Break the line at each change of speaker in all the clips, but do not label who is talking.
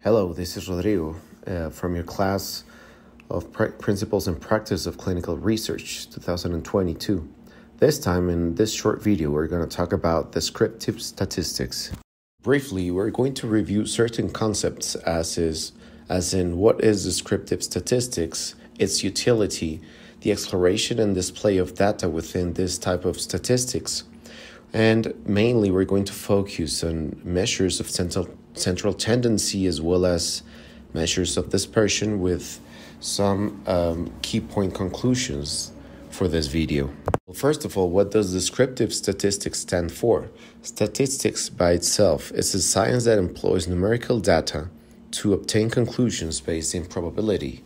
Hello, this is Rodrigo from your class of Principles and Practice of Clinical Research 2022. This time in this short video, we're going to talk about descriptive statistics. Briefly, we're going to review certain concepts as in what is descriptive statistics, its utility, the exploration and display of data within this type of statistics. And mainly, we're going to focus on measures of central tendency as well as measures of dispersion with some key point conclusions for this video. Well, first of all, what does descriptive statistics stand for? Statistics by itself is a science that employs numerical data to obtain conclusions based in probability.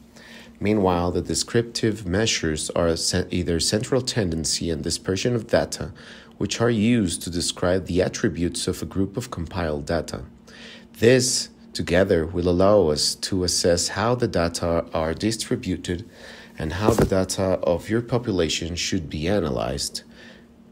Meanwhile, the descriptive measures are either central tendency and dispersion of data, which are used to describe the attributes of a group of compiled data. This, together, will allow us to assess how the data are distributed and how the data of your population should be analyzed.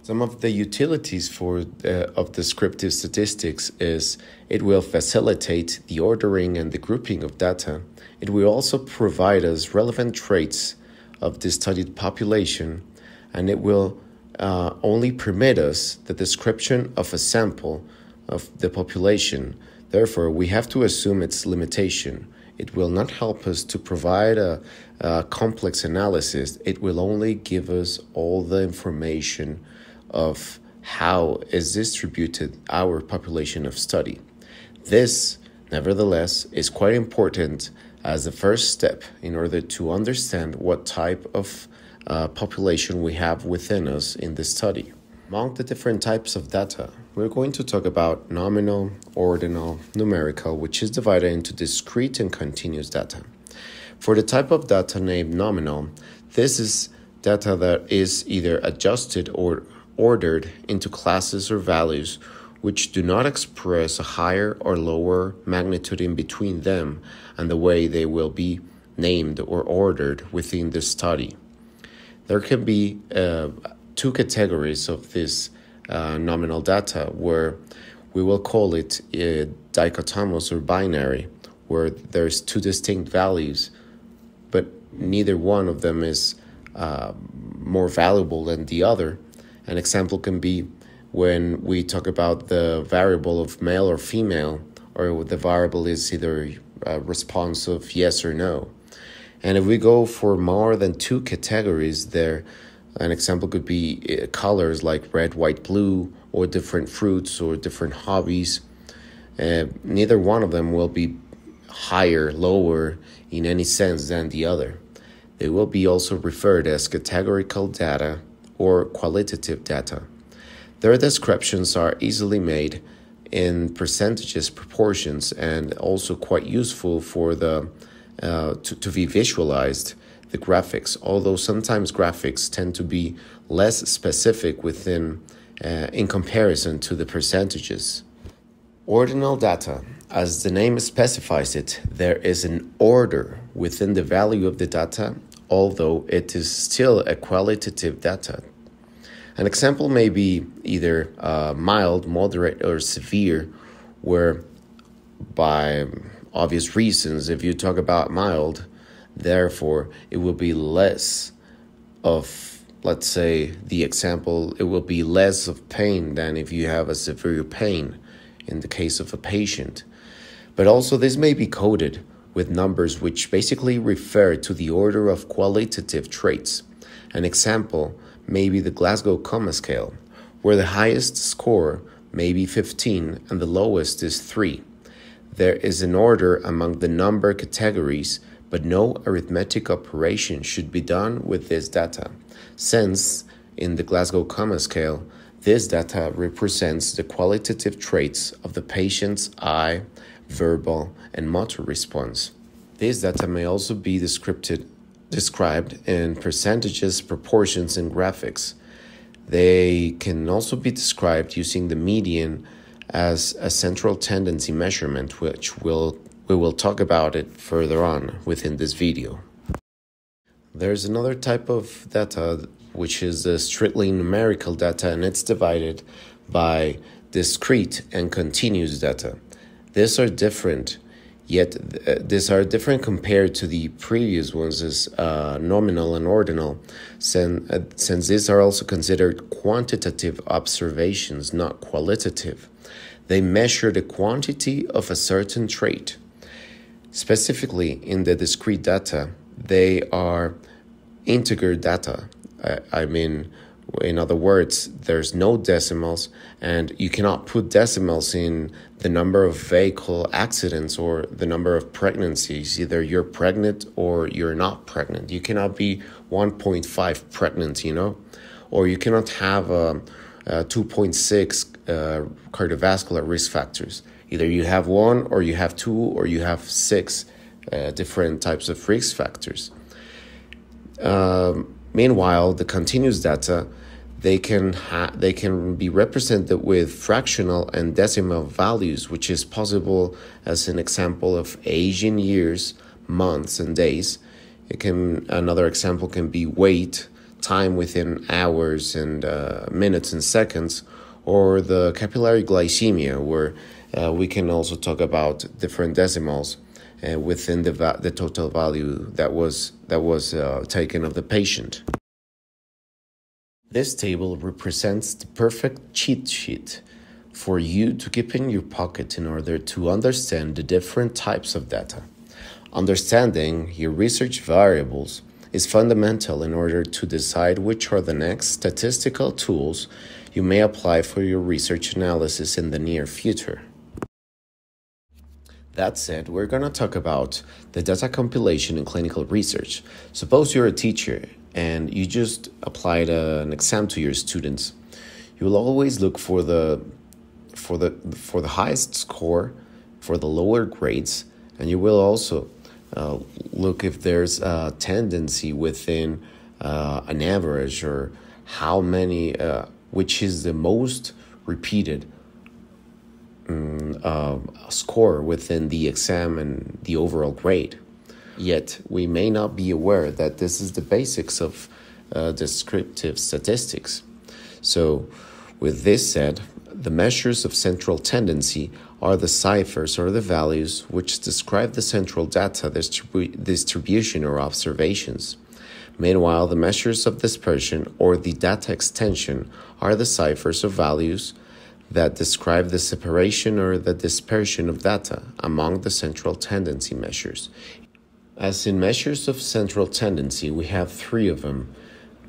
Some of the utilities of descriptive statistics is it will facilitate the ordering and the grouping of data. It will also provide us relevant traits of the studied population, and it will only permit us the description of a sample of the population. Therefore, we have to assume its limitation. It will not help us to provide a complex analysis. It will only give us all the information of how is distributed our population of study. This, nevertheless, is quite important as the first step in order to understand what type of population we have within us in this study. Among the different types of data, we're going to talk about nominal, ordinal, numerical, which is divided into discrete and continuous data. For the type of data named nominal, this is data that is either adjusted or ordered into classes or values which do not express a higher or lower magnitude in between them and the way they will be named or ordered within the study. There can be two categories of this nominal data where we will call it dichotomous or binary, where there's two distinct values, but neither one of them is more valuable than the other. An example can be when we talk about the variable of male or female, or the variable is either a response of yes or no. And if we go for more than two categories there, an example could be colors like red, white, blue, or different fruits or different hobbies. Neither one of them will be higher, lower in any sense than the other. They will be also referred as categorical data or qualitative data. Their descriptions are easily made in percentages, proportions, and also quite useful for to be visualized. The graphics, although sometimes graphics tend to be less specific in comparison to the percentages. Ordinal data, as the name specifies it, there is an order within the value of the data, although it is still a qualitative data. An example may be either mild, moderate, or severe, where by obvious reasons, if you talk about mild, therefore, it will be less of, let's say, the example, it will be less of pain than if you have a severe pain in the case of a patient. But also, this may be coded with numbers which basically refer to the order of qualitative traits. An example may be the Glasgow Coma Scale, where the highest score may be 15 and the lowest is 3. There is an order among the number categories, but no arithmetic operation should be done with this data, since in the Glasgow Coma Scale, this data represents the qualitative traits of the patient's eye, verbal, and motor response. This data may also be described in percentages, proportions, and graphics. They can also be described using the median as a central tendency measurement, which we will talk about it further on within this video. There's another type of data which is strictly numerical data, and it's divided by discrete and continuous data. These are different Yet these are different compared to the previous ones as nominal and ordinal, since these are also considered quantitative observations, not qualitative. They measure the quantity of a certain trait. Specifically, in the discrete data, they are integer data. In other words, there's no decimals, and you cannot put decimals in the number of vehicle accidents or the number of pregnancies. Either you're pregnant or you're not pregnant. You cannot be 1.5 pregnant, or you cannot have 2.6 cardiovascular risk factors. Either you have one, or you have two, or you have six different types of risk factors. Meanwhile, the continuous data, they can be represented with fractional and decimal values, which is possible as an example of age in years, months, and days. Another example can be weight, time within hours and minutes and seconds, or the capillary glycemia, where we can also talk about different decimals within the total value that was taken of the patient. This table represents the perfect cheat sheet for you to keep in your pocket in order to understand the different types of data. Understanding your research variables is fundamental in order to decide which are the next statistical tools you may apply for your research analysis in the near future. That said, we're going to talk about the data compilation in clinical research. Suppose you're a teacher and you just applied an exam to your students. You will always look for the highest score, for the lower grades, and you will also look if there's a tendency within an average, or how many, which is the most repeated score within the exam and the overall grade. Yet we may not be aware that this is the basics of descriptive statistics. So with this said, the measures of central tendency are the ciphers or the values which describe the central data distribution or observations. Meanwhile, the measures of dispersion or the data extension are the ciphers or values that describe the separation or the dispersion of data among the central tendency measures. As in measures of central tendency, we have three of them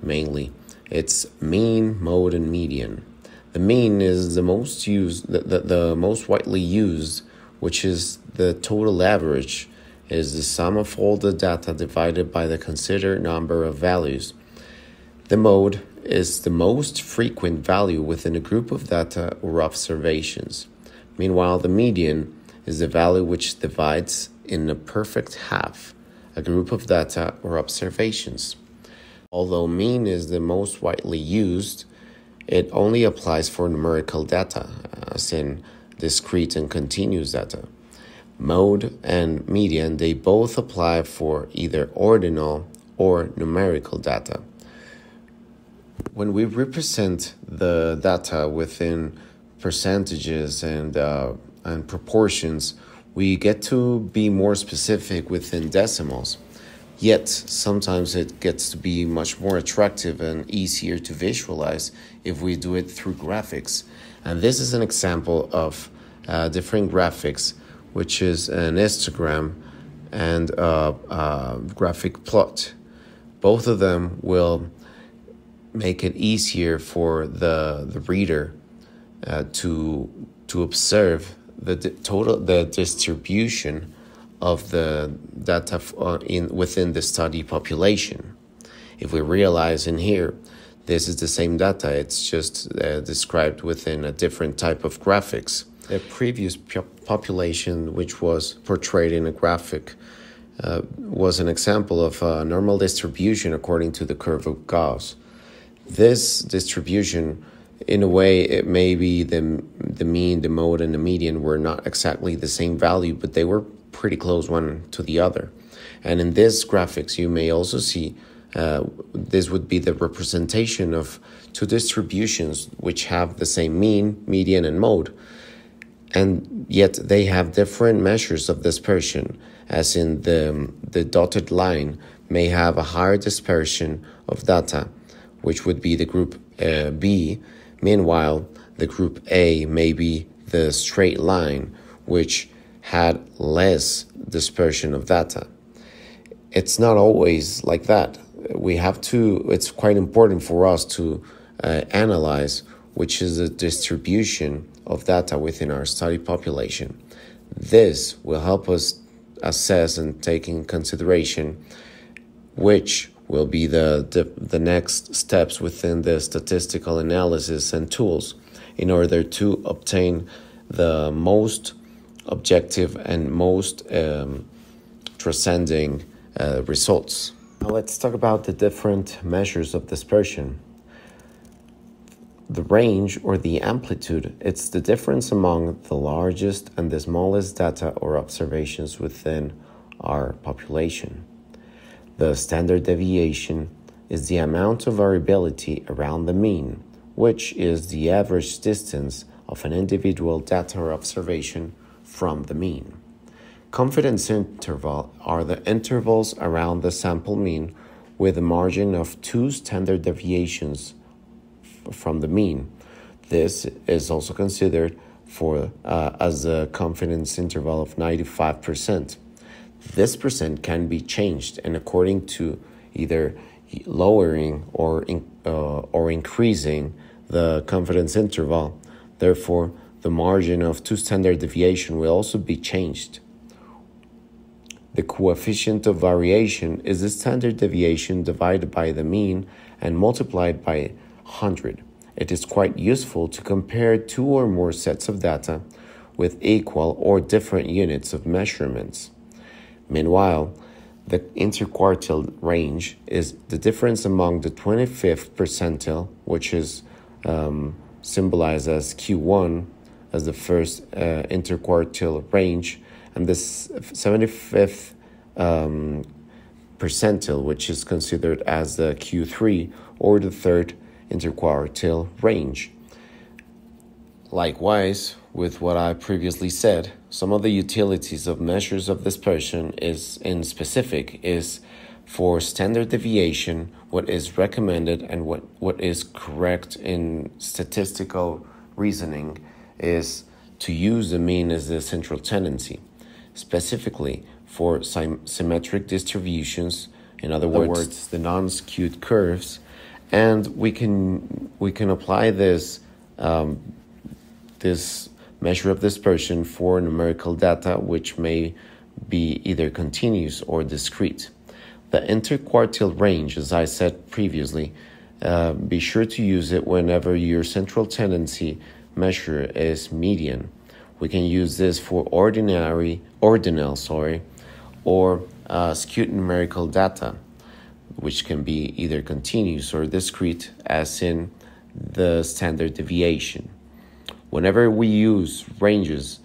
mainly. It's mean, mode, and median. The mean is the most most widely used, which is the total average, is the sum of all the data divided by the considered number of values. The mode is the most frequent value within a group of data or observations. Meanwhile, the median is the value which divides in a perfect half a group of data or observations. Although mean is the most widely used, it only applies for numerical data, as in discrete and continuous data. Mode and median, they both apply for either ordinal or numerical data. When we represent the data within percentages and proportions, we get to be more specific within decimals. Yet, sometimes it gets to be much more attractive and easier to visualize if we do it through graphics. And this is an example of different graphics, which is an histogram and a graphic plot. Both of them will make it easier for the reader to observe the distribution of the data within the study population. If we realize in here, this is the same data, it's just described within a different type of graphics. The previous population, which was portrayed in a graphic, was an example of a normal distribution according to the curve of Gauss. This distribution, in a way, it may be the mean, the mode, and the median were not exactly the same value, but they were pretty close one to the other. And in this graphics, you may also see this would be the representation of two distributions which have the same mean, median, and mode. and yet they have different measures of dispersion, as in the dotted line may have a higher dispersion of data, which would be the group B. Meanwhile, the group A may be the straight line, which had less dispersion of data. It's not always like that. It's quite important for us to analyze which is the distribution of data within our study population. This will help us assess and take in consideration which will be the next steps within the statistical analysis and tools in order to obtain the most objective and most transcending results. Now let's talk about the different measures of dispersion. The range or the amplitude, it's the difference among the largest and the smallest data or observations within our population. The standard deviation is the amount of variability around the mean, which is the average distance of an individual data or observation from the mean. Confidence interval are the intervals around the sample mean with a margin of 2 standard deviations from the mean. This is also considered as a confidence interval of 95%. This percent can be changed, and according to either lowering or increasing the confidence interval. Therefore, the margin of 2 standard deviation will also be changed. The coefficient of variation is the standard deviation divided by the mean and multiplied by 100. It is quite useful to compare 2 or more sets of data with equal or different units of measurements. Meanwhile, the interquartile range is the difference among the 25th percentile, which is symbolized as Q1 as the first interquartile range, and the 75th percentile, which is considered as the Q3 or the third interquartile range. Likewise, with what I previously said, some of the utilities of measures of dispersion is for standard deviation, what is recommended and what is correct in statistical reasoning is to use the mean as the central tendency. Specifically, for symmetric distributions, in other words, the non-skewed curves, and we can apply this measure of dispersion for numerical data, which may be either continuous or discrete. The interquartile range, as I said previously, be sure to use it whenever your central tendency measure is median. We can use this for ordinal, or skewed numerical data, which can be either continuous or discrete, as in the standard deviation. Whenever we use ranges,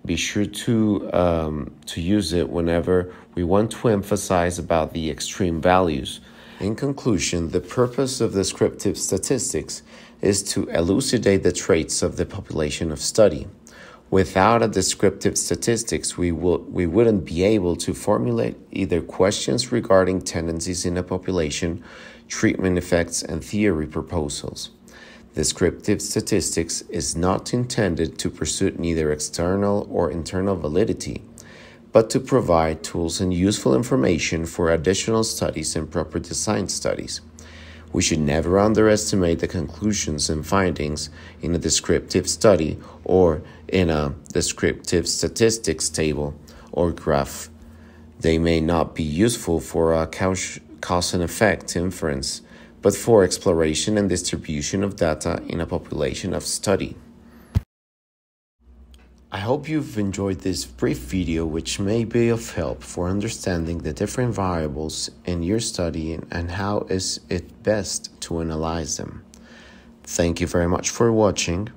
be sure to use it whenever we want to emphasize about the extreme values. In conclusion, the purpose of descriptive statistics is to elucidate the traits of the population of study. Without a descriptive statistics, we wouldn't be able to formulate either questions regarding tendencies in a population, treatment effects, and theory proposals. Descriptive statistics is not intended to pursue neither external or internal validity, but to provide tools and useful information for additional studies and proper design studies. We should never underestimate the conclusions and findings in a descriptive study or in a descriptive statistics table or graph. They may not be useful for a cause and effect inference, but for exploration and distribution of data in a population of study. I hope you've enjoyed this brief video, which may be of help for understanding the different variables in your study and how is it best to analyze them. Thank you very much for watching.